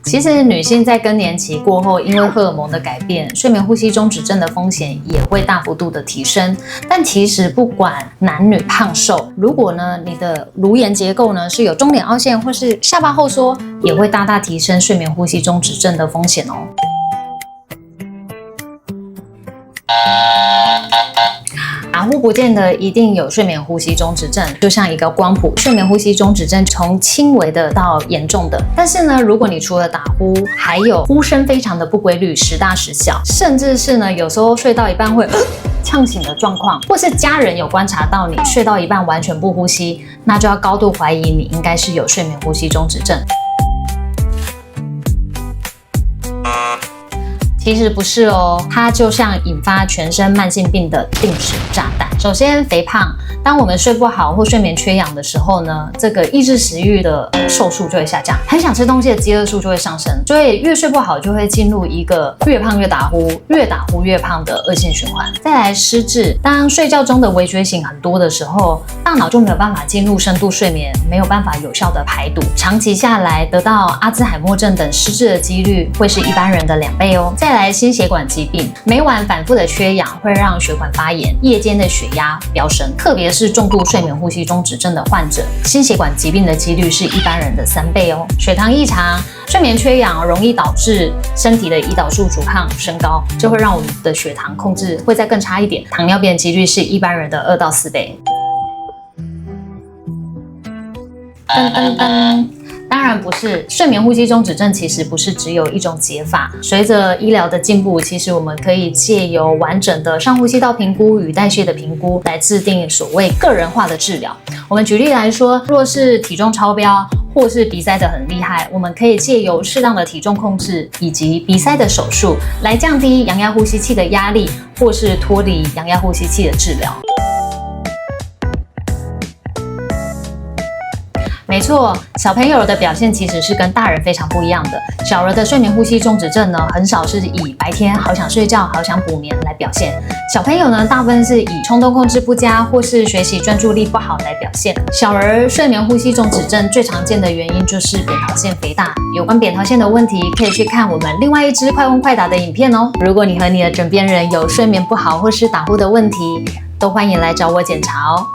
其实女性在更年期过后，因为荷尔蒙的改变，睡眠呼吸中止症的风险也会大幅度的提升。但其实不管男女胖瘦，如果呢你的颅颜结构呢是有中点凹陷或是下巴后缩，也会大大提升睡眠呼吸中止症的风险哦。打呼不见得一定有睡眠呼吸中止症，就像一个光谱，睡眠呼吸中止症从轻微的到严重的。但是呢，如果你除了打呼，还有呼声非常的不规律，时大时小，甚至是呢有时候睡到一半会呛醒的状况，或是家人有观察到你睡到一半完全不呼吸，那就要高度怀疑你应该是有睡眠呼吸中止症。其实不是哦，它就像引发全身慢性病的定时炸弹。首先，肥胖，当我们睡不好或睡眠缺氧的时候呢，这个抑制食欲的瘦数就会下降，很想吃东西的饥饿数就会上升，所以越睡不好就会进入一个越胖越打呼，越打呼越胖的恶性循环。再来失智，当睡觉中的微觉醒很多的时候，大脑就没有办法进入深度睡眠，没有办法有效的排毒，长期下来得到阿兹海默症等失智的几率会是一般人的2倍哦。再来心血管疾病，每晚反复的缺氧会让血管发炎，夜间的血压飙升，特别是重度睡眠呼吸中止症的患者，心血管疾病的几率是一般人的3倍哦。血糖异常，睡眠缺氧容易导致身体的胰岛素阻抗升高，就会让我们的血糖控制会再更差一点，糖尿病的几率是一般人的2到4倍。噔噔噔。当然不是，睡眠呼吸中止症其实不是只有一种解法。随着医疗的进步，其实我们可以借由完整的上呼吸道评估与代谢的评估来制定所谓个人化的治疗。我们举例来说，若是体重超标或是鼻塞得很厉害，我们可以借由适当的体重控制以及鼻塞的手术来降低阳压呼吸器的压力，或是脱离阳压呼吸器的治疗。没错，小朋友的表现其实是跟大人非常不一样的。小儿的睡眠呼吸中止症呢，很少是以白天好想睡觉、好想补眠来表现。小朋友呢，大部分是以冲动控制不佳或是学习专注力不好来表现。小儿睡眠呼吸中止症最常见的原因就是扁桃腺肥大。有关扁桃腺的问题，可以去看我们另外一支快问快答的影片哦。如果你和你的枕边人有睡眠不好或是打呼的问题，都欢迎来找我检查哦。